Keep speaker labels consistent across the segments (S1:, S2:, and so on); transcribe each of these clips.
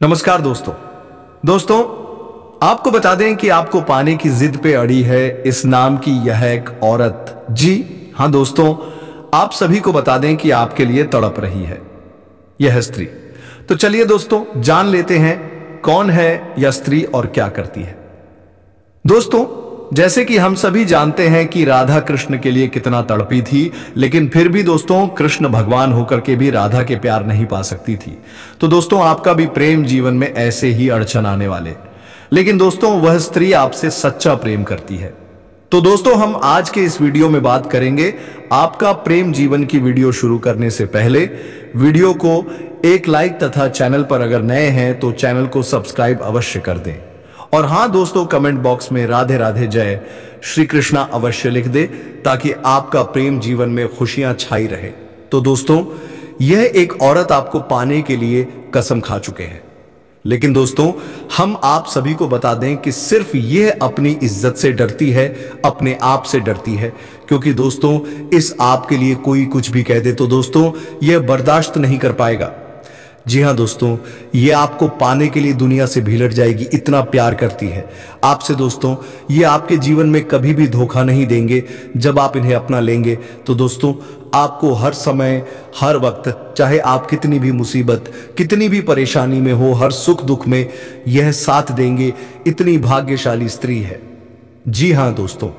S1: नमस्कार दोस्तों आपको बता दें कि आपको पाने की जिद पे अड़ी है इस नाम की यह एक औरत। जी हां दोस्तों, आप सभी को बता दें कि आपके लिए तड़प रही है यह स्त्री। तो चलिए दोस्तों जान लेते हैं कौन है यह स्त्री और क्या करती है। दोस्तों जैसे कि हम सभी जानते हैं कि राधा कृष्ण के लिए कितना तड़पी थी, लेकिन फिर भी दोस्तों कृष्ण भगवान होकर के भी राधा के प्यार नहीं पा सकती थी। तो दोस्तों आपका भी प्रेम जीवन में ऐसे ही अड़चन आने वाले, लेकिन दोस्तों वह स्त्री आपसे सच्चा प्रेम करती है। तो दोस्तों हम आज के इस वीडियो में बात करेंगे आपका प्रेम जीवन की वीडियो शुरू करने से पहले वीडियो को एक लाइक तथा चैनल पर अगर नए हैं तो चैनल को सब्सक्राइब अवश्य कर दें। और हां दोस्तों, कमेंट बॉक्स में राधे राधे जय श्री कृष्णा अवश्य लिख दे ताकि आपका प्रेम जीवन में खुशियां छाई रहे। तो दोस्तों यह एक औरत आपको पाने के लिए कसम खा चुके हैं, लेकिन दोस्तों हम आप सभी को बता दें कि सिर्फ यह अपनी इज्जत से डरती है, अपने आप से डरती है, क्योंकि दोस्तों इस आप के लिए कोई कुछ भी कह दे तो दोस्तों यह बर्दाश्त नहीं कर पाएगा। जी हां दोस्तों, ये आपको पाने के लिए दुनिया से भीलट जाएगी, इतना प्यार करती है आपसे। दोस्तों ये आपके जीवन में कभी भी धोखा नहीं देंगे। जब आप इन्हें अपना लेंगे तो दोस्तों आपको हर समय हर वक्त, चाहे आप कितनी भी मुसीबत कितनी भी परेशानी में हो, हर सुख दुख में यह साथ देंगे। इतनी भाग्यशाली स्त्री है। जी हां दोस्तों,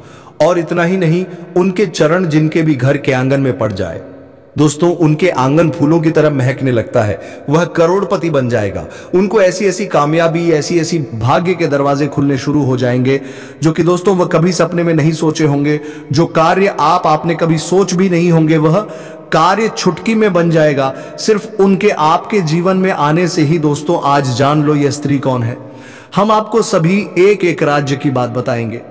S1: और इतना ही नहीं, उनके चरण जिनके भी घर के आंगन में पड़ जाए दोस्तों उनके आंगन फूलों की तरह महकने लगता है। वह करोड़पति बन जाएगा। उनको ऐसी ऐसी कामयाबी, ऐसी ऐसी भाग्य के दरवाजे खुलने शुरू हो जाएंगे जो कि दोस्तों वह कभी सपने में नहीं सोचे होंगे। जो कार्य आपने कभी सोच भी नहीं होंगे वह कार्य चुटकी में बन जाएगा, सिर्फ उनके आपके जीवन में आने से ही। दोस्तों आज जान लो यह स्त्री कौन है। हम आपको सभी एक एक राज्य की बात बताएंगे,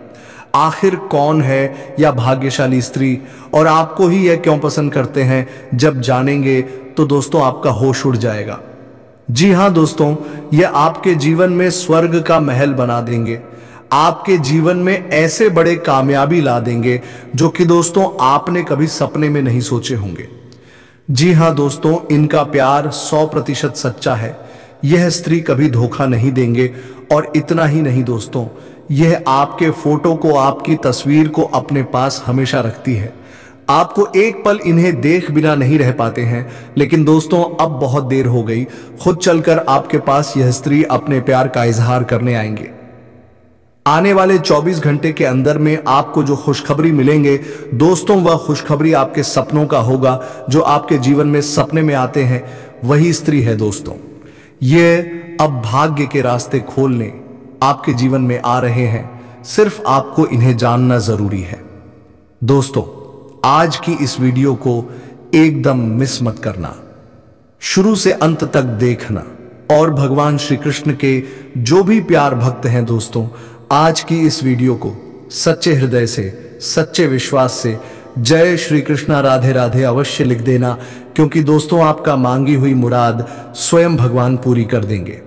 S1: आखिर कौन है यह भाग्यशाली स्त्री और आपको ही यह क्यों पसंद करते हैं। जब जानेंगे तो दोस्तों आपका होश उड़ जाएगा। जी हां दोस्तों, यह आपके जीवन में स्वर्ग का महल बना देंगे, आपके जीवन में ऐसे बड़े कामयाबी ला देंगे जो कि दोस्तों आपने कभी सपने में नहीं सोचे होंगे। जी हां दोस्तों, इनका प्यार 100% सच्चा है। यह स्त्री कभी धोखा नहीं देंगे। और इतना ही नहीं दोस्तों, यह आपके फोटो को, आपकी तस्वीर को अपने पास हमेशा रखती है। आपको एक पल इन्हें देख बिना नहीं रह पाते हैं, लेकिन दोस्तों अब बहुत देर हो गई। खुद चलकर आपके पास यह स्त्री अपने प्यार का इजहार करने आएंगे। आने वाले 24 घंटे के अंदर में आपको जो खुशखबरी मिलेंगे दोस्तों, वह खुशखबरी आपके सपनों का होगा। जो आपके जीवन में सपने में आते हैं वही स्त्री है दोस्तों। ये अब भाग्य के रास्ते खोलने आपके जीवन में आ रहे हैं। सिर्फ आपको इन्हें जानना जरूरी है। दोस्तों आज की इस वीडियो को एकदम मिस मत करना, शुरू से अंत तक देखना। और भगवान श्री कृष्ण के जो भी प्यार भक्त हैं दोस्तों, आज की इस वीडियो को सच्चे हृदय से, सच्चे विश्वास से जय श्री कृष्णा राधे राधे अवश्य लिख देना, क्योंकि दोस्तों आपका मांगी हुई मुराद स्वयं भगवान पूरी कर देंगे।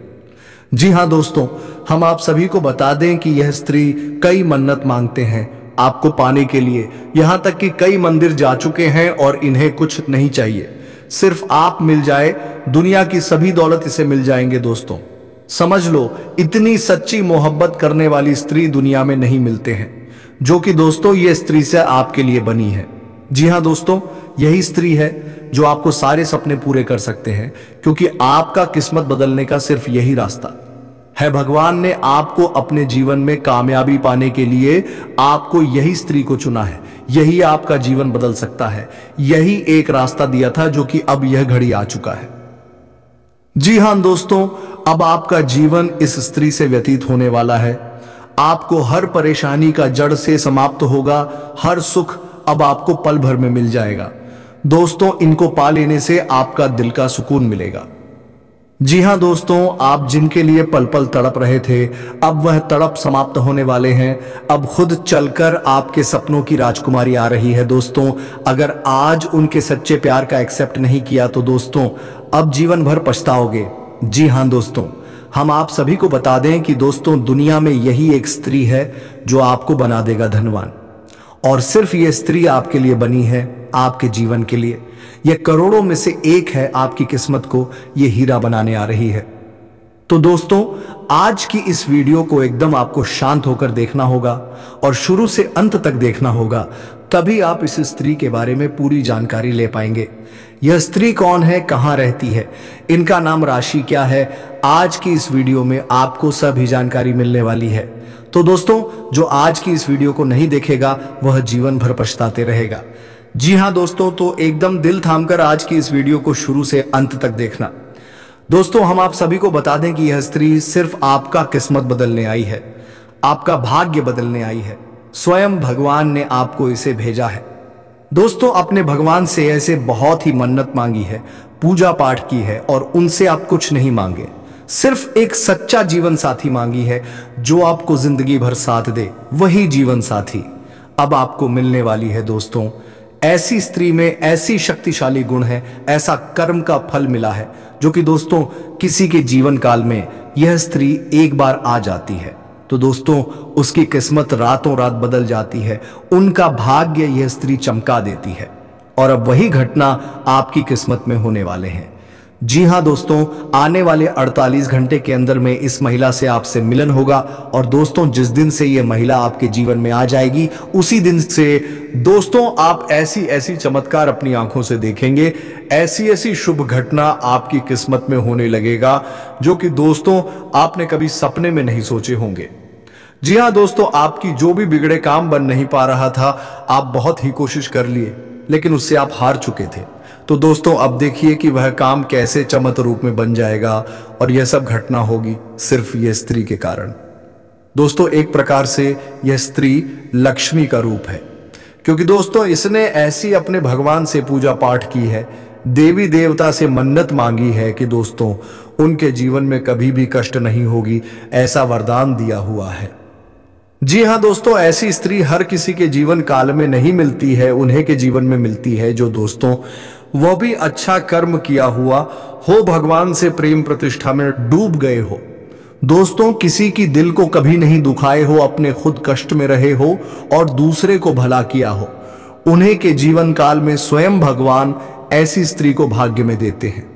S1: जी हां दोस्तों, हम आप सभी को बता दें कि यह स्त्री कई मन्नत मांगते हैं आपको पाने के लिए, यहां तक कि कई मंदिर जा चुके हैं और इन्हें कुछ नहीं चाहिए, सिर्फ आप मिल जाए, दुनिया की सभी दौलत इसे मिल जाएंगे। दोस्तों समझ लो, इतनी सच्ची मोहब्बत करने वाली स्त्री दुनिया में नहीं मिलते हैं, जो कि दोस्तों ये स्त्री से आपके लिए बनी है। जी हां दोस्तों, यही स्त्री है जो आपको सारे सपने पूरे कर सकते हैं, क्योंकि आपका किस्मत बदलने का सिर्फ यही रास्ता है। भगवान ने आपको अपने जीवन में कामयाबी पाने के लिए आपको यही स्त्री को चुना है। यही आपका जीवन बदल सकता है। यही एक रास्ता दिया था जो कि अब यह घड़ी आ चुका है। जी हां दोस्तों, अब आपका जीवन इस स्त्री से व्यतीत होने वाला है। आपको हर परेशानी का जड़ से समाप्त होगा। हर सुख अब आपको पल भर में मिल जाएगा। दोस्तों इनको पा लेने से आपका दिल का सुकून मिलेगा। जी हां दोस्तों, आप जिनके लिए पल पल तड़प रहे थे, अब वह तड़प समाप्त होने वाले हैं। अब खुद चलकर आपके सपनों की राजकुमारी आ रही है। दोस्तों अगर आज उनके सच्चे प्यार का एक्सेप्ट नहीं किया तो दोस्तों अब जीवन भर पछताओगे। जी हां दोस्तों, हम आप सभी को बता दें कि दोस्तों दुनिया में यही एक स्त्री है जो आपको बना देगा धनवान। और सिर्फ ये स्त्री आपके लिए बनी है, आपके जीवन के लिए। यह करोड़ों में से एक है। आपकी किस्मत को यह हीरा बनाने आ रही है। तो दोस्तों, आज की इस वीडियो को एकदम आपको शांत होकर देखना होगा और शुरू से अंत तक देखना होगा, तभी आप इस स्त्री के बारे में पूरी जानकारी ले पाएंगे। यह स्त्री कौन है, कहां रहती है, इनका नाम राशि क्या है, आज की इस वीडियो में आपको सभी जानकारी मिलने वाली है। तो दोस्तों, जो आज की इस वीडियो को नहीं देखेगा वह जीवन भर पछताते रहेगा। जी हां दोस्तों, तो एकदम दिल थामकर आज की इस वीडियो को शुरू से अंत तक देखना। दोस्तों, हम आप सभी को बता दें कि यह स्त्री सिर्फ आपका किस्मत बदलने आई है, आपका भाग्य बदलने आई है। स्वयं भगवान ने आपको इसे भेजा है। दोस्तों, अपने भगवान से ऐसे बहुत ही मन्नत मांगी है, पूजा पाठ की है और उनसे आप कुछ नहीं मांगे, सिर्फ एक सच्चा जीवन साथी मांगी है जो आपको जिंदगी भर साथ दे। वही जीवन साथी अब आपको मिलने वाली है। दोस्तों, ऐसी स्त्री में ऐसी शक्तिशाली गुण है, ऐसा कर्म का फल मिला है जो कि दोस्तों किसी के जीवन काल में यह स्त्री एक बार आ जाती है तो दोस्तों उसकी किस्मत रातों रात बदल जाती है, उनका भाग्य यह स्त्री चमका देती है। और अब वही घटना आपकी किस्मत में होने वाले हैं। जी हां दोस्तों, आने वाले 48 घंटे के अंदर में इस महिला से आपसे मिलन होगा। और दोस्तों, जिस दिन से यह महिला आपके जीवन में आ जाएगी उसी दिन से दोस्तों आप ऐसी ऐसी चमत्कार अपनी आंखों से देखेंगे, ऐसी ऐसी शुभ घटना आपकी किस्मत में होने लगेगा जो कि दोस्तों आपने कभी सपने में नहीं सोचे होंगे। जी हां दोस्तों, आपकी जो भी बिगड़े काम बन नहीं पा रहा था, आप बहुत ही कोशिश कर लिए लेकिन उससे आप हार चुके थे। तो दोस्तों, अब देखिए कि वह काम कैसे चमत्कार रूप में बन जाएगा और यह सब घटना होगी सिर्फ यह स्त्री के कारण। दोस्तों, एक प्रकार से यह स्त्री लक्ष्मी का रूप है, क्योंकि दोस्तों इसने ऐसी अपने भगवान से पूजा पाठ की है, देवी देवता से मन्नत मांगी है कि दोस्तों उनके जीवन में कभी भी कष्ट नहीं होगी, ऐसा वरदान दिया हुआ है। जी हां दोस्तों, ऐसी स्त्री हर किसी के जीवन काल में नहीं मिलती है, उन्हें के जीवन में मिलती है जो दोस्तों वह भी अच्छा कर्म किया हुआ हो, भगवान से प्रेम प्रतिष्ठा में डूब गए हो, दोस्तों किसी की दिल को कभी नहीं दुखाए हो, अपने खुद कष्ट में रहे हो और दूसरे को भला किया हो, उन्हें के जीवन काल में स्वयं भगवान ऐसी स्त्री को भाग्य में देते हैं।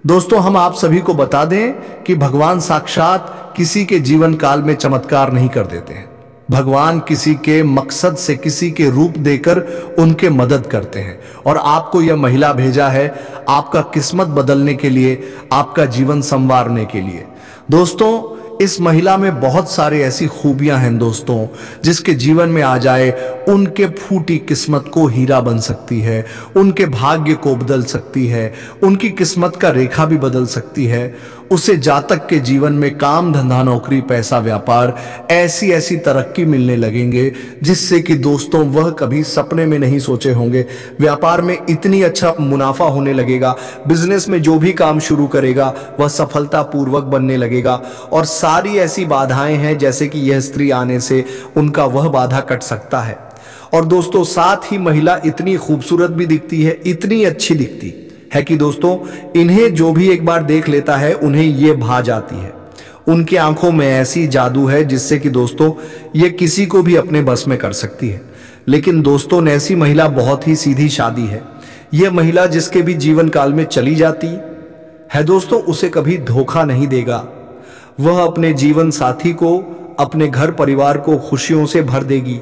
S1: दोस्तों, हम आप सभी को बता दें कि भगवान साक्षात किसी के जीवन काल में चमत्कार नहीं कर देते हैं। भगवान किसी के मकसद से, किसी के रूप देकर उनके मदद करते हैं। और आपको यह महिला भेजा है आपका किस्मत बदलने के लिए, आपका जीवन संवारने के लिए। दोस्तों, इस महिला में बहुत सारी ऐसी खूबियां हैं दोस्तों, जिसके जीवन में आ जाए उनके फूटी किस्मत को हीरा बन सकती है, उनके भाग्य को बदल सकती है, उनकी किस्मत का रेखा भी बदल सकती है। उसे जातक के जीवन में काम धंधा नौकरी पैसा व्यापार ऐसी ऐसी तरक्की मिलने लगेंगे जिससे कि दोस्तों वह कभी सपने में नहीं सोचे होंगे। व्यापार में इतनी अच्छा मुनाफा होने लगेगा, बिजनेस में जो भी काम शुरू करेगा वह सफलता पूर्वक बनने लगेगा। और सारी ऐसी बाधाएं हैं जैसे कि यह स्त्री आने से उनका वह बाधा कट सकता है। और दोस्तों, साथ ही महिला इतनी खूबसूरत भी दिखती है, इतनी अच्छी दिखती है कि दोस्तों इन्हें जो भी एक बार देख लेता है उन्हें ये भा जाती है। उनकी आंखों में ऐसी जादू है जिससे कि दोस्तों ये किसी को भी अपने बस में कर सकती है। लेकिन दोस्तों, ऐसी महिला बहुत ही सीधी सादी है। यह महिला जिसके भी जीवन काल में चली जाती है दोस्तों उसे कभी धोखा नहीं देगा। वह अपने जीवन साथी को, अपने घर परिवार को खुशियों से भर देगी।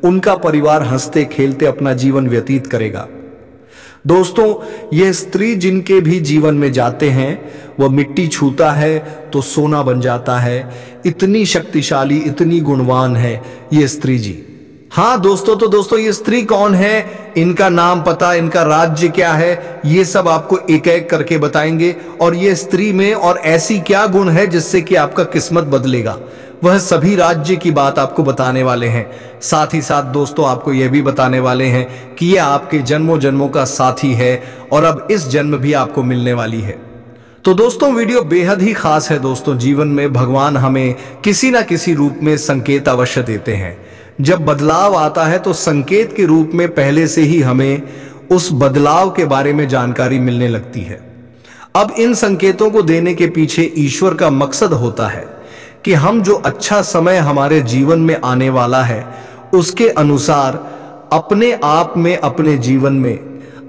S1: उनका परिवार हंसते खेलते अपना जीवन व्यतीत करेगा। दोस्तों, यह स्त्री जिनके भी जीवन में जाते हैं वह मिट्टी छूता है तो सोना बन जाता है। इतनी शक्तिशाली, इतनी गुणवान है यह स्त्री जी। हाँ दोस्तों, तो दोस्तों ये स्त्री कौन है, इनका नाम पता, इनका राज्य क्या है, ये सब आपको एक एक करके बताएंगे। और ये स्त्री में और ऐसी क्या गुण है जिससे कि आपका किस्मत बदलेगा, वह सभी राज्य की बात आपको बताने वाले हैं। साथ ही साथ दोस्तों आपको यह भी बताने वाले हैं कि यह आपके जन्मों जन्मों का साथी है और अब इस जन्म भी आपको मिलने वाली है। तो दोस्तों वीडियो बेहद ही खास है। दोस्तों, जीवन में भगवान हमें किसी ना किसी रूप में संकेत अवश्य देते हैं। जब बदलाव आता है तो संकेत के रूप में पहले से ही हमें उस बदलाव के बारे में जानकारी मिलने लगती है। अब इन संकेतों को देने के पीछे ईश्वर का मकसद होता है कि हम जो अच्छा समय हमारे जीवन में आने वाला है उसके अनुसार अपने आप में, अपने जीवन में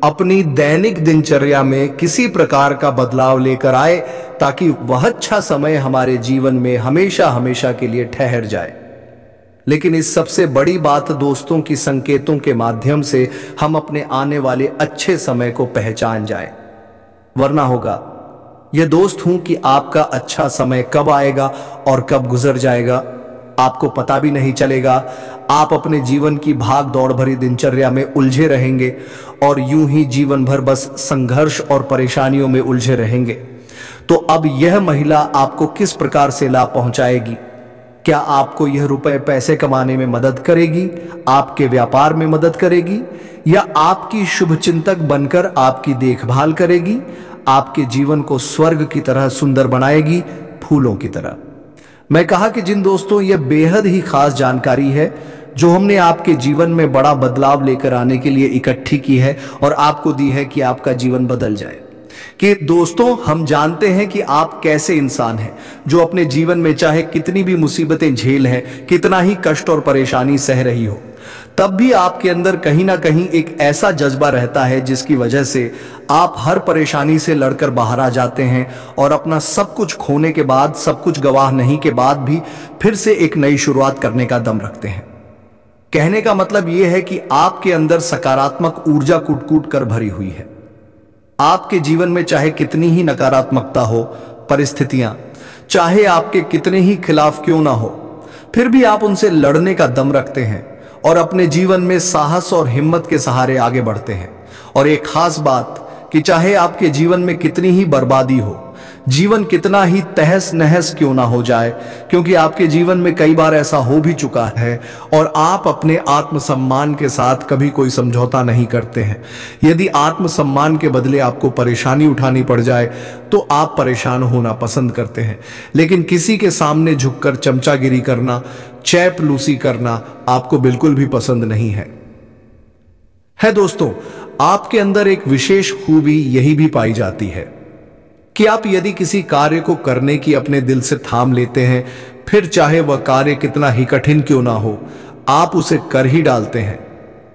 S1: अपनी दैनिक दिनचर्या में किसी प्रकार का बदलाव लेकर आए, ताकि वह अच्छा समय हमारे जीवन में हमेशा हमेशा के लिए ठहर जाए। लेकिन इस सबसे बड़ी बात दोस्तों की संकेतों के माध्यम से हम अपने आने वाले अच्छे समय को पहचान जाएं। वरना होगा यह दोस्त हूं कि आपका अच्छा समय कब आएगा और कब गुजर जाएगा, आपको पता भी नहीं चलेगा। आप अपने जीवन की भाग दौड़ भरी दिनचर्या में उलझे रहेंगे और यूं ही जीवन भर बस संघर्ष और परेशानियों में उलझे रहेंगे। तो अब यह महिला आपको किस प्रकार से लाभ पहुंचाएगी? क्या आपको यह रुपए पैसे कमाने में मदद करेगी, आपके व्यापार में मदद करेगी, या आपकी शुभचिंतक बनकर आपकी देखभाल करेगी, आपके जीवन को स्वर्ग की तरह सुंदर बनाएगी, फूलों की तरह? मैं कहा कि जिन दोस्तों यह बेहद ही खास जानकारी है जो हमने आपके जीवन में बड़ा बदलाव लेकर आने के लिए इकट्ठी की है और आपको दी है कि आपका जीवन बदल जाए। कि दोस्तों हम जानते हैं कि आप कैसे इंसान हैं जो अपने जीवन में चाहे कितनी भी मुसीबतें झेल हैं, कितना ही कष्ट और परेशानी सह रही हो, तब भी आपके अंदर कहीं ना कहीं एक ऐसा जज्बा रहता है जिसकी वजह से आप हर परेशानी से लड़कर बाहर आ जाते हैं और अपना सब कुछ खोने के बाद, सब कुछ गवाह नहीं के बाद भी फिर से एक नई शुरुआत करने का दम रखते हैं। कहने का मतलब यह है कि आपके अंदर सकारात्मक ऊर्जा कूट कूट कर भरी हुई है। आपके जीवन में चाहे कितनी ही नकारात्मकता हो, परिस्थितियां चाहे आपके कितने ही खिलाफ क्यों ना हो, फिर भी आप उनसे लड़ने का दम रखते हैं और अपने जीवन में साहस और हिम्मत के सहारे आगे बढ़ते हैं। और एक खास बात कि चाहे आपके जीवन में कितनी ही बर्बादी हो, जीवन कितना ही तहस नहस क्यों ना हो जाए, क्योंकि आपके जीवन में कई बार ऐसा हो भी चुका है और आप अपने आत्मसम्मान के साथ कभी कोई समझौता नहीं करते हैं। यदि आत्मसम्मान के बदले आपको परेशानी उठानी पड़ जाए तो आप परेशान होना पसंद करते हैं, लेकिन किसी के सामने झुककर चमचागिरी करना, चैपलूसी करना आपको बिल्कुल भी पसंद नहीं है दोस्तों, आपके अंदर एक विशेष खूबी यही भी पाई जाती है कि आप यदि किसी कार्य को करने की अपने दिल से ठान लेते हैं, फिर चाहे वह कार्य कितना ही कठिन क्यों ना हो, आप उसे कर ही डालते हैं।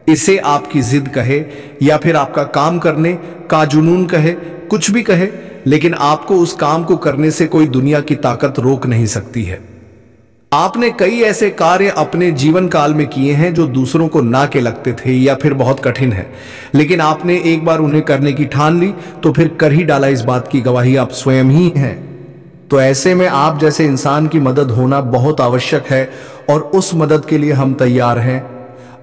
S1: इसे आपकी जिद कहे या फिर आपका काम करने का जुनून कहे, कुछ भी कहे, लेकिन आपको उस काम को करने से कोई दुनिया की ताकत रोक नहीं सकती है। आपने कई ऐसे कार्य अपने जीवन काल में किए हैं जो दूसरों को ना के लगते थे या फिर बहुत कठिन है, लेकिन आपने एक बार उन्हें करने की ठान ली तो फिर कर ही डाला। इस बात की गवाही आप स्वयं ही हैं। तो ऐसे में आप जैसे इंसान की मदद होना बहुत आवश्यक है और उस मदद के लिए हम तैयार हैं।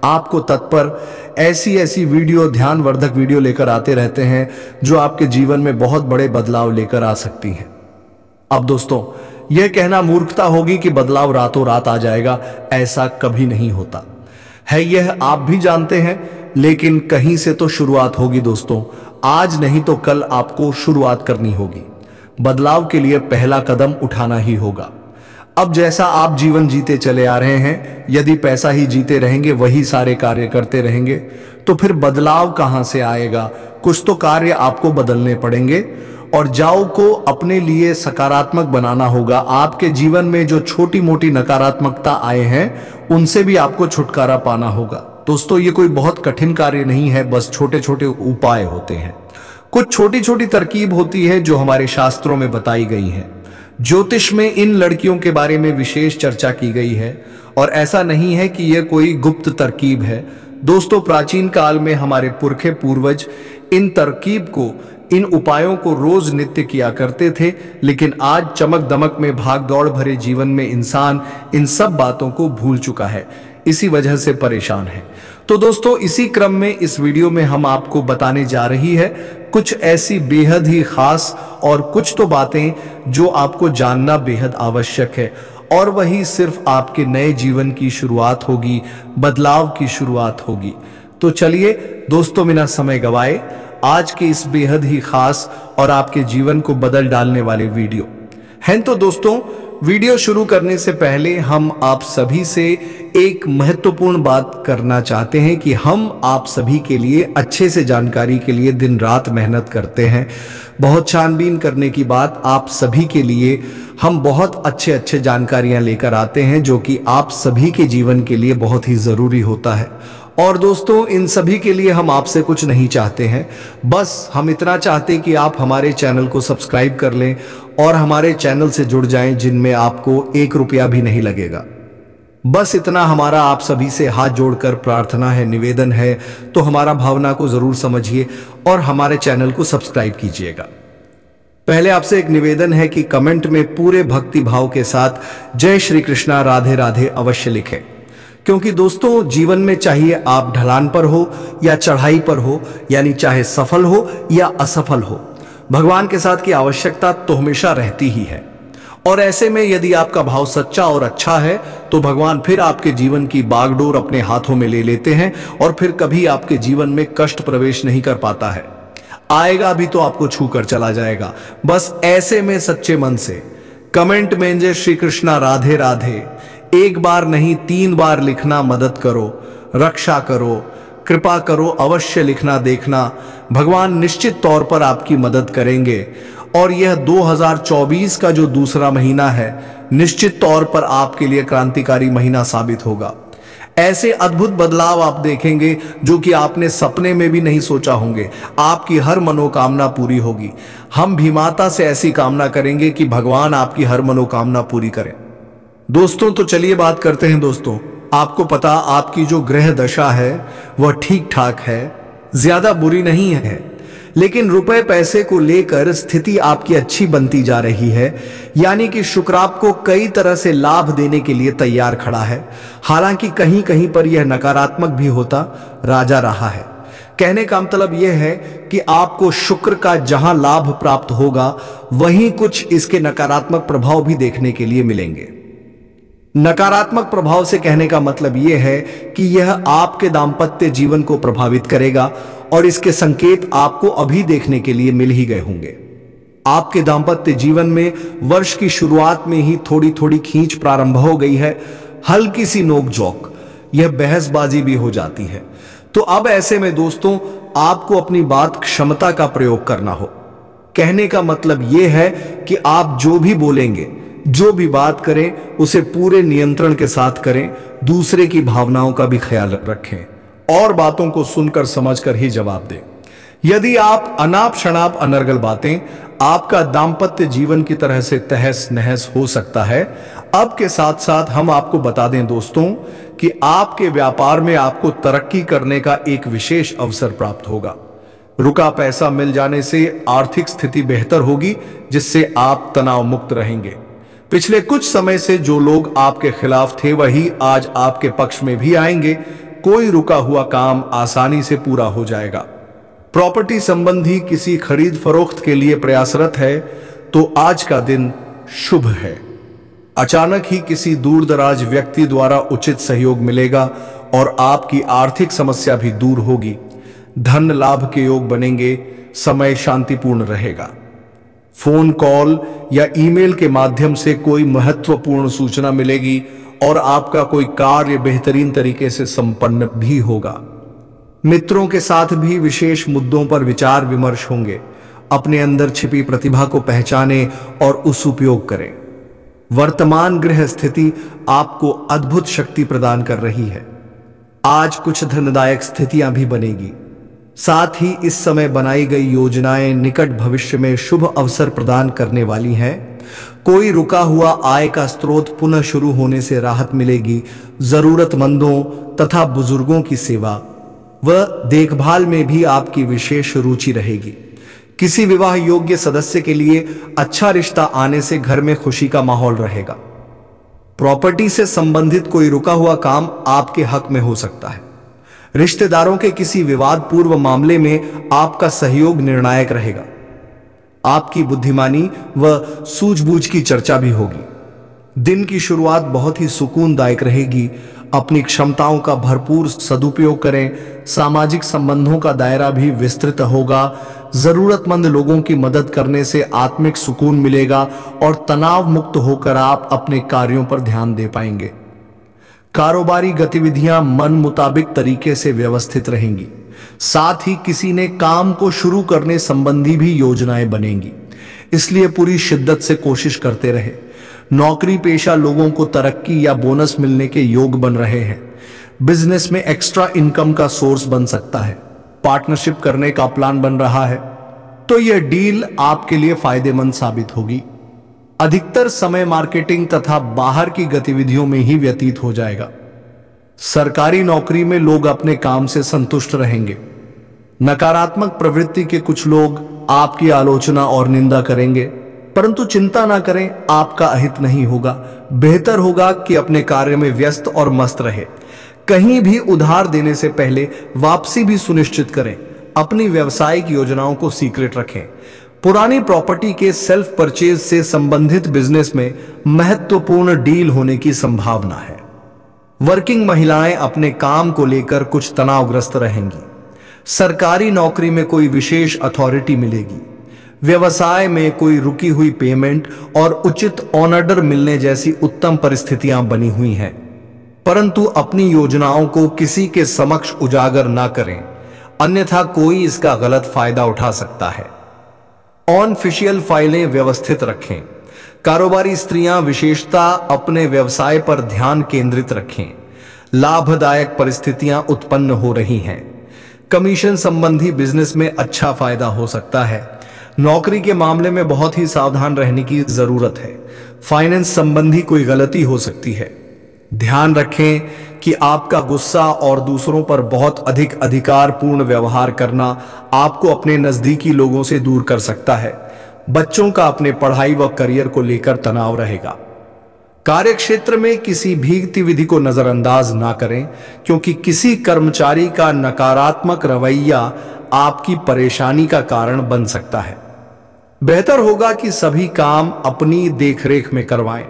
S1: आपको तत्पर ऐसी ऐसी वीडियो, ध्यानवर्धक वीडियो लेकर आते रहते हैं जो आपके जीवन में बहुत बड़े बदलाव लेकर आ सकती हैं। अब दोस्तों, यह कहना मूर्खता होगी कि बदलाव रातों रात आ जाएगा, ऐसा कभी नहीं होता है, यह आप भी जानते हैं, लेकिन कहीं से तो शुरुआत होगी दोस्तों। आज नहीं तो कल आपको शुरुआत करनी होगी। बदलाव के लिए पहला कदम उठाना ही होगा। अब जैसा आप जीवन जीते चले आ रहे हैं, यदि पैसा ही जीते रहेंगे, वही सारे कार्य करते रहेंगे, तो फिर बदलाव कहां से आएगा? कुछ तो कार्य आपको बदलने पड़ेंगे और जाओ को अपने लिए सकारात्मक बनाना होगा। आपके जीवन में जो छोटी मोटी नकारात्मकता आए हैं, उनसे भी आपको छुटकारा पाना होगा। दोस्तों, ये कोई बहुत कठिन कार्य नहीं है, बस छोटे छोटे उपाय होते हैं। कुछ छोटी छोटी तरकीब होती है जो हमारे शास्त्रों में बताई गई है। ज्योतिष में इन लड़कियों के बारे में विशेष चर्चा की गई है और ऐसा नहीं है कि यह कोई गुप्त तरकीब है। दोस्तों, प्राचीन काल में हमारे पुरखे पूर्वज इन तरकीब को, इन उपायों को रोज नित्य किया करते थे, लेकिन आज चमक दमक में भाग दौड़ भरे जीवन में इंसान इन सब बातों को भूल चुका है, इसी वजह से परेशान है। तो दोस्तों, इसी क्रम में इस वीडियो में हम आपको बताने जा रही है कुछ ऐसी बेहद ही खास और कुछ तो बातें जो आपको जानना बेहद आवश्यक है, और वही सिर्फ आपके नए जीवन की शुरुआत होगी, बदलाव की शुरुआत होगी। तो चलिए दोस्तों, बिना समय गवाए आज के इस बेहद ही खास और आपके जीवन को बदल डालने वाले वीडियो हैं। तो दोस्तों, वीडियो शुरू करने से पहले हम आप सभी से एक महत्वपूर्ण बात करना चाहते हैं कि हम आप सभी के लिए अच्छे से जानकारी के लिए दिन रात मेहनत करते हैं। बहुत छानबीन करने की बात, आप सभी के लिए हम बहुत अच्छे अच्छे जानकारियां लेकर आते हैं जो कि आप सभी के जीवन के लिए बहुत ही जरूरी होता है। और दोस्तों, इन सभी के लिए हम आपसे कुछ नहीं चाहते हैं, बस हम इतना चाहते हैं कि आप हमारे चैनल को सब्सक्राइब कर लें और हमारे चैनल से जुड़ जाएं, जिनमें आपको 1 रुपया भी नहीं लगेगा। बस इतना हमारा आप सभी से हाथ जोड़कर प्रार्थना है, निवेदन है। तो हमारा भावना को जरूर समझिए और हमारे चैनल को सब्सक्राइब कीजिएगा। पहले आपसे एक निवेदन है कि कमेंट में पूरे भक्ति भाव के साथ जय श्री कृष्णा राधे राधे अवश्य लिखें, क्योंकि दोस्तों, जीवन में चाहिए आप ढलान पर हो या चढ़ाई पर हो, यानी चाहे सफल हो या असफल हो, भगवान के साथ की आवश्यकता तो हमेशा रहती ही है। और ऐसे में यदि आपका भाव सच्चा और अच्छा है तो भगवान फिर आपके जीवन की बागडोर अपने हाथों में ले लेते हैं और फिर कभी आपके जीवन में कष्ट प्रवेश नहीं कर पाता है। आएगा भी तो आपको छू कर चला जाएगा। बस ऐसे में सच्चे मन से कमेंट में जय श्री कृष्णा राधे राधे 1 बार नहीं 3 बार लिखना, मदद करो, रक्षा करो, कृपा करो अवश्य लिखना। देखना भगवान निश्चित तौर पर आपकी मदद करेंगे और यह 2024 का जो दूसरा महीना है, निश्चित तौर पर आपके लिए क्रांतिकारी महीना साबित होगा। ऐसे अद्भुत बदलाव आप देखेंगे जो कि आपने सपने में भी नहीं सोचा होंगे। आपकी हर मनोकामना पूरी होगी। हम भी माता से ऐसी कामना करेंगे कि भगवान आपकी हर मनोकामना पूरी करें। दोस्तों, तो चलिए बात करते हैं। दोस्तों, आपको पता आपकी जो ग्रह दशा है वह ठीक ठाक है, ज्यादा बुरी नहीं है, लेकिन रुपए पैसे को लेकर स्थिति आपकी अच्छी बनती जा रही है। यानी कि शुक्र आपको कई तरह से लाभ देने के लिए तैयार खड़ा है। हालांकि कहीं कहीं पर यह नकारात्मक भी होता राजा रहा है। कहने का मतलब यह है कि आपको शुक्र का जहां लाभ प्राप्त होगा, वहीं कुछ इसके नकारात्मक प्रभाव भी देखने के लिए मिलेंगे। नकारात्मक प्रभाव से कहने का मतलब यह है कि यह आपके दांपत्य जीवन को प्रभावित करेगा और इसके संकेत आपको अभी देखने के लिए मिल ही गए होंगे। आपके दांपत्य जीवन में वर्ष की शुरुआत में ही थोड़ी थोड़ी खींच प्रारंभ हो गई है, हल्की सी नोकझोंक, यह बहसबाजी भी हो जाती है। तो अब ऐसे में दोस्तों, आपको अपनी बात क्षमता का प्रयोग करना हो। कहने का मतलब यह है कि आप जो भी बोलेंगे, जो भी बात करें, उसे पूरे नियंत्रण के साथ करें। दूसरे की भावनाओं का भी ख्याल रखें और बातों को सुनकर समझकर ही जवाब दें। यदि आप अनाप शनाप अनर्गल बातें, आपका दांपत्य जीवन की तरह से तहस नहस हो सकता है। अब के साथ साथ हम आपको बता दें दोस्तों कि आपके व्यापार में आपको तरक्की करने का एक विशेष अवसर प्राप्त होगा। रुका पैसा मिल जाने से आर्थिक स्थिति बेहतर होगी, जिससे आप तनाव मुक्त रहेंगे। पिछले कुछ समय से जो लोग आपके खिलाफ थे, वही आज आपके पक्ष में भी आएंगे। कोई रुका हुआ काम आसानी से पूरा हो जाएगा। प्रॉपर्टी संबंधी किसी खरीद फरोख्त के लिए प्रयासरत है तो आज का दिन शुभ है। अचानक ही किसी दूर दराज व्यक्ति द्वारा उचित सहयोग मिलेगा और आपकी आर्थिक समस्या भी दूर होगी। धन लाभ के योग बनेंगे। समय शांतिपूर्ण रहेगा। फोन कॉल या ईमेल के माध्यम से कोई महत्वपूर्ण सूचना मिलेगी और आपका कोई कार्य बेहतरीन तरीके से संपन्न भी होगा। मित्रों के साथ भी विशेष मुद्दों पर विचार विमर्श होंगे। अपने अंदर छिपी प्रतिभा को पहचानें और उस उपयोग करें। वर्तमान ग्रह स्थिति आपको अद्भुत शक्ति प्रदान कर रही है। आज कुछ धनदायक स्थितियां भी बनेगी। साथ ही इस समय बनाई गई योजनाएं निकट भविष्य में शुभ अवसर प्रदान करने वाली हैं। कोई रुका हुआ आय का स्रोत पुनः शुरू होने से राहत मिलेगी। जरूरतमंदों तथा बुजुर्गों की सेवा व देखभाल में भी आपकी विशेष रुचि रहेगी। किसी विवाह योग्य सदस्य के लिए अच्छा रिश्ता आने से घर में खुशी का माहौल रहेगा। प्रॉपर्टी से संबंधित कोई रुका हुआ काम आपके हक में हो सकता है। रिश्तेदारों के किसी विवादपूर्व मामले में आपका सहयोग निर्णायक रहेगा। आपकी बुद्धिमानी व सूझबूझ की चर्चा भी होगी। दिन की शुरुआत बहुत ही सुकूनदायक रहेगी। अपनी क्षमताओं का भरपूर सदुपयोग करें। सामाजिक संबंधों का दायरा भी विस्तृत होगा। जरूरतमंद लोगों की मदद करने से आत्मिक सुकून मिलेगा और तनाव मुक्त होकर आप अपने कार्यों पर ध्यान दे पाएंगे। कारोबारी गतिविधियां मन मुताबिक तरीके से व्यवस्थित रहेंगी। साथ ही किसी ने काम को शुरू करने संबंधी भी योजनाएं बनेंगी, इसलिए पूरी शिद्दत से कोशिश करते रहे। नौकरी पेशा लोगों को तरक्की या बोनस मिलने के योग बन रहे हैं। बिजनेस में एक्स्ट्रा इनकम का सोर्स बन सकता है, पार्टनरशिप करने का प्लान बन रहा है तो यह डील आपके लिए फायदेमंद साबित होगी। अधिकतर समय मार्केटिंग तथा बाहर की गतिविधियों में ही व्यतीत हो जाएगा। सरकारी नौकरी में लोग अपने काम से संतुष्ट रहेंगे। नकारात्मक प्रवृत्ति के कुछ लोग आपकी आलोचना और निंदा करेंगे, परंतु चिंता ना करें, आपका अहित नहीं होगा। बेहतर होगा कि अपने कार्य में व्यस्त और मस्त रहे। कहीं भी उधार देने से पहले वापसी भी सुनिश्चित करें। अपनी व्यवसायिक योजनाओं को सीक्रेट रखें। पुरानी प्रॉपर्टी के सेल्फ परचेज से संबंधित बिजनेस में महत्वपूर्ण डील होने की संभावना है। वर्किंग महिलाएं अपने काम को लेकर कुछ तनावग्रस्त रहेंगी। सरकारी नौकरी में कोई विशेष अथॉरिटी मिलेगी। व्यवसाय में कोई रुकी हुई पेमेंट और उचित ऑर्डर मिलने जैसी उत्तम परिस्थितियां बनी हुई हैं, परंतु अपनी योजनाओं को किसी के समक्ष उजागर ना करें, अन्यथा कोई इसका गलत फायदा उठा सकता है। ऑनऑफिशियल फाइलें व्यवस्थित रखें। कारोबारी स्त्रियां विशेषता अपने व्यवसाय पर ध्यान केंद्रित रखें। लाभदायक परिस्थितियां उत्पन्न हो रही हैं। कमीशन संबंधी बिजनेस में अच्छा फायदा हो सकता है। नौकरी के मामले में बहुत ही सावधान रहने की जरूरत है। फाइनेंस संबंधी कोई गलती हो सकती है। ध्यान रखें कि आपका गुस्सा और दूसरों पर बहुत अधिक अधिकारपूर्ण व्यवहार करना आपको अपने नजदीकी लोगों से दूर कर सकता है। बच्चों का अपने पढ़ाई व करियर को लेकर तनाव रहेगा। कार्यक्षेत्र में किसी भी गतिविधि को नजरअंदाज ना करें, क्योंकि किसी कर्मचारी का नकारात्मक रवैया आपकी परेशानी का कारण बन सकता है। बेहतर होगा कि सभी काम अपनी देखरेख में करवाएं।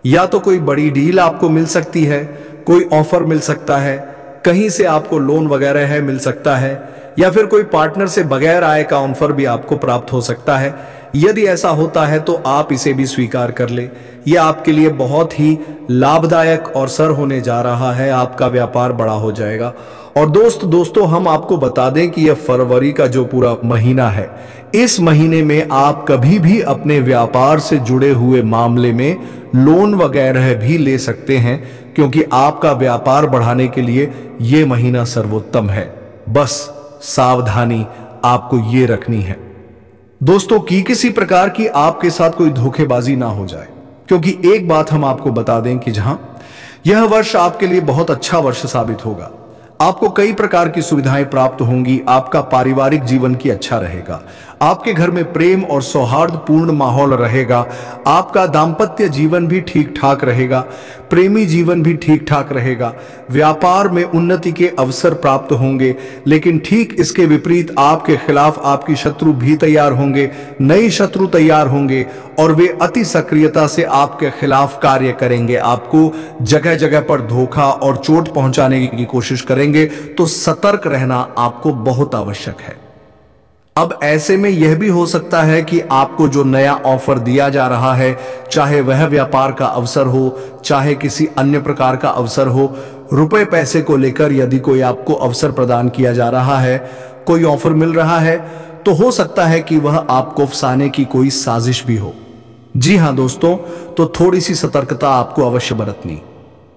S1: या तो कोई बड़ी डील आपको मिल सकती है, कोई ऑफर मिल सकता है, कहीं से आपको लोन वगैरह है मिल सकता है, या फिर कोई पार्टनर से बगैर आय का ऑफर भी आपको प्राप्त हो सकता है। यदि ऐसा होता है तो आप इसे भी स्वीकार कर ले। यह आपके लिए बहुत ही लाभदायक और सर होने जा रहा है। आपका व्यापार बड़ा हो जाएगा। और दोस्तों हम आपको बता दें कि यह फरवरी का जो पूरा महीना है, इस महीने में आप कभी भी अपने व्यापार से जुड़े हुए मामले में लोन वगैरह भी ले सकते हैं, क्योंकि आपका व्यापार बढ़ाने के लिए यह महीना सर्वोत्तम है। बस सावधानी आपको ये रखनी है दोस्तों कि किसी प्रकार की आपके साथ कोई धोखेबाजी ना हो जाए, क्योंकि एक बात हम आपको बता दें कि जहां यह वर्ष आपके लिए बहुत अच्छा वर्ष साबित होगा। आपको कई प्रकार की सुविधाएं प्राप्त होंगी। आपका पारिवारिक जीवन की अच्छा रहेगा। आपके घर में प्रेम और सौहार्दपूर्ण माहौल रहेगा। आपका दांपत्य जीवन भी ठीक ठाक रहेगा। प्रेमी जीवन भी ठीक ठाक रहेगा। व्यापार में उन्नति के अवसर प्राप्त होंगे, लेकिन ठीक इसके विपरीत आपके खिलाफ आपकी शत्रु भी तैयार होंगे। नए शत्रु तैयार होंगे और वे अति सक्रियता से आपके खिलाफ कार्य करेंगे। आपको जगह जगह पर धोखा और चोट पहुंचाने की कोशिश करेंगे, तो सतर्क रहना आपको बहुत आवश्यक है। अब ऐसे में यह भी हो सकता है कि आपको जो नया ऑफर दिया जा रहा है, चाहे वह व्यापार का अवसर हो, चाहे किसी अन्य प्रकार का अवसर हो, रुपए पैसे को लेकर यदि कोई आपको अवसर प्रदान किया जा रहा है, कोई ऑफर मिल रहा है, तो हो सकता है कि वह आपको फंसाने की कोई साजिश भी हो। जी हां दोस्तों, तो थोड़ी सी सतर्कता आपको अवश्य बरतनी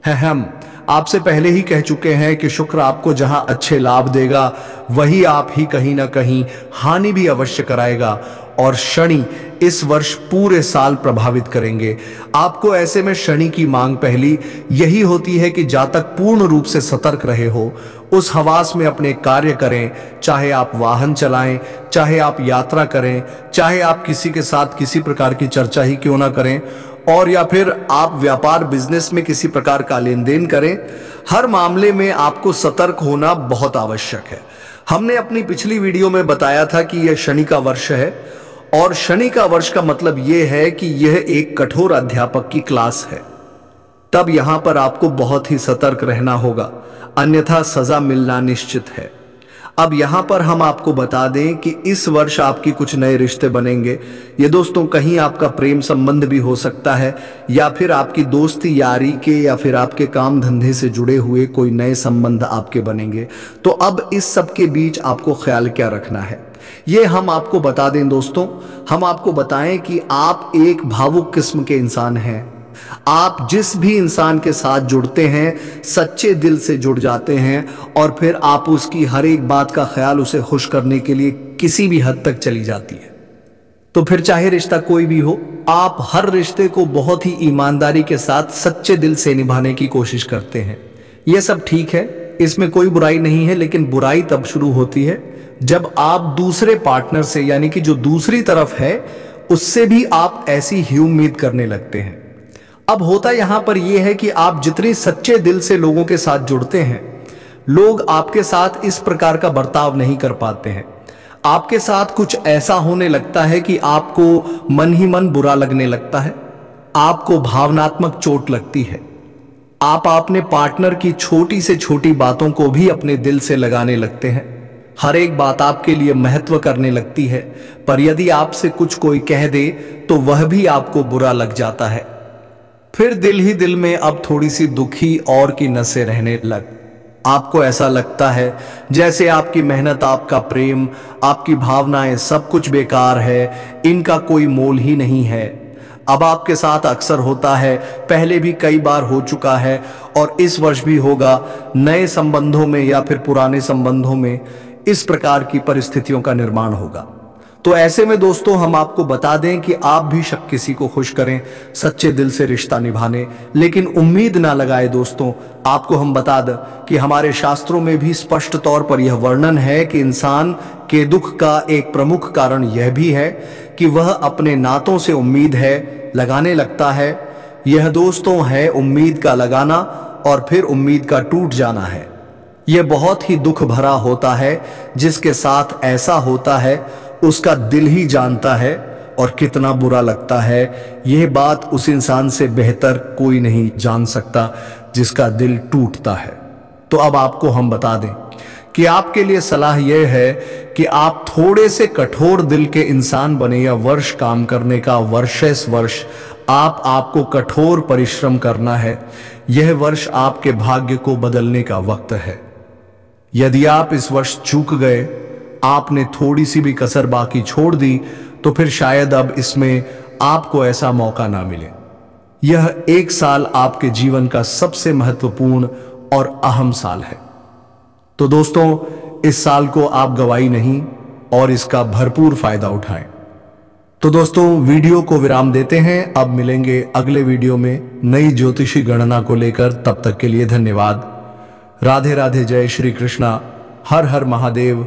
S1: है। हम आपसे पहले ही कह चुके हैं कि शुक्र आपको जहां अच्छे लाभ देगा, वही आप ही कहीं ना कहीं हानि भी अवश्य कराएगा। और शनि इस वर्ष पूरे साल प्रभावित करेंगे आपको। ऐसे में शनि की मांग पहली यही होती है कि जब तक पूर्ण रूप से सतर्क रहे हो, उस हवास में अपने कार्य करें। चाहे आप वाहन चलाएं, चाहे आप यात्रा करें, चाहे आप किसी के साथ किसी प्रकार की चर्चा ही क्यों ना करें, और या फिर आप व्यापार बिजनेस में किसी प्रकार का लेन देन करें, हर मामले में आपको सतर्क होना बहुत आवश्यक है। हमने अपनी पिछली वीडियो में बताया था कि यह शनि का वर्ष है, और शनि का वर्ष का मतलब यह है कि यह एक कठोर अध्यापक की क्लास है। तब यहां पर आपको बहुत ही सतर्क रहना होगा, अन्यथा सजा मिलना निश्चित है। अब यहां पर हम आपको बता दें कि इस वर्ष आपकी कुछ नए रिश्ते बनेंगे। ये दोस्तों कहीं आपका प्रेम संबंध भी हो सकता है, या फिर आपकी दोस्ती यारी के, या फिर आपके काम धंधे से जुड़े हुए कोई नए संबंध आपके बनेंगे। तो अब इस सब के बीच आपको ख्याल क्या रखना है, ये हम आपको बता दें दोस्तों। हम आपको बताएं कि आप एक भावुक किस्म के इंसान हैं। आप जिस भी इंसान के साथ जुड़ते हैं सच्चे दिल से जुड़ जाते हैं और फिर आप उसकी हर एक बात का ख्याल उसे खुश करने के लिए किसी भी हद तक चली जाती है। तो फिर चाहे रिश्ता कोई भी हो, आप हर रिश्ते को बहुत ही ईमानदारी के साथ सच्चे दिल से निभाने की कोशिश करते हैं। यह सब ठीक है, इसमें कोई बुराई नहीं है, लेकिन बुराई तब शुरू होती है जब आप दूसरे पार्टनर से, यानी कि जो दूसरी तरफ है, उससे भी आप ऐसी ही उम्मीद करने लगते हैं। अब होता यहां पर यह है कि आप जितने सच्चे दिल से लोगों के साथ जुड़ते हैं, लोग आपके साथ इस प्रकार का बर्ताव नहीं कर पाते हैं। आपके साथ कुछ ऐसा होने लगता है कि आपको मन ही मन बुरा लगने लगता है, आपको भावनात्मक चोट लगती है। आप अपने पार्टनर की छोटी से छोटी बातों को भी अपने दिल से लगाने लगते हैं। हर एक बात आपके लिए महत्व करने लगती है, पर यदि आपसे कुछ कोई कह दे तो वह भी आपको बुरा लग जाता है। फिर दिल ही दिल में अब थोड़ी सी दुखी और की नसें रहने लग। आपको ऐसा लगता है जैसे आपकी मेहनत, आपका प्रेम, आपकी भावनाएं सब कुछ बेकार है, इनका कोई मोल ही नहीं है। अब आपके साथ अक्सर होता है, पहले भी कई बार हो चुका है और इस वर्ष भी होगा। नए संबंधों में या फिर पुराने संबंधों में इस प्रकार की परिस्थितियों का निर्माण होगा। तो ऐसे में दोस्तों हम आपको बता दें कि आप भी शक किसी को खुश करें, सच्चे दिल से रिश्ता निभाने, लेकिन उम्मीद ना लगाए। दोस्तों आपको हम बता दें कि हमारे शास्त्रों में भी स्पष्ट तौर पर यह वर्णन है कि इंसान के दुख का एक प्रमुख कारण यह भी है कि वह अपने नातों से उम्मीद है लगाने लगता है। यह दोस्तों है उम्मीद का लगाना और फिर उम्मीद का टूट जाना है। यह बहुत ही दुख भरा होता है। जिसके साथ ऐसा होता है उसका दिल ही जानता है और कितना बुरा लगता है। यह बात उस इंसान से बेहतर कोई नहीं जान सकता जिसका दिल टूटता है। तो अब आपको हम बता दें कि आपके लिए सलाह यह है कि आप थोड़े से कठोर दिल के इंसान बने। या वर्ष काम करने का वर्षेस वर्ष आपको कठोर परिश्रम करना है। यह वर्ष आपके भाग्य को बदलने का वक्त है। यदि आप इस वर्ष चूक गए, आपने थोड़ी सी भी कसर बाकी छोड़ दी, तो फिर शायद अब इसमें आपको ऐसा मौका ना मिले। यह एक साल आपके जीवन का सबसे महत्वपूर्ण और अहम साल है। तो दोस्तों इस साल को आप गवाई नहीं और इसका भरपूर फायदा उठाएं। तो दोस्तों वीडियो को विराम देते हैं। अब मिलेंगे अगले वीडियो में नई ज्योतिषी गणना को लेकर। तब तक के लिए धन्यवाद। राधे राधे, जय श्री कृष्णा, हर हर महादेव।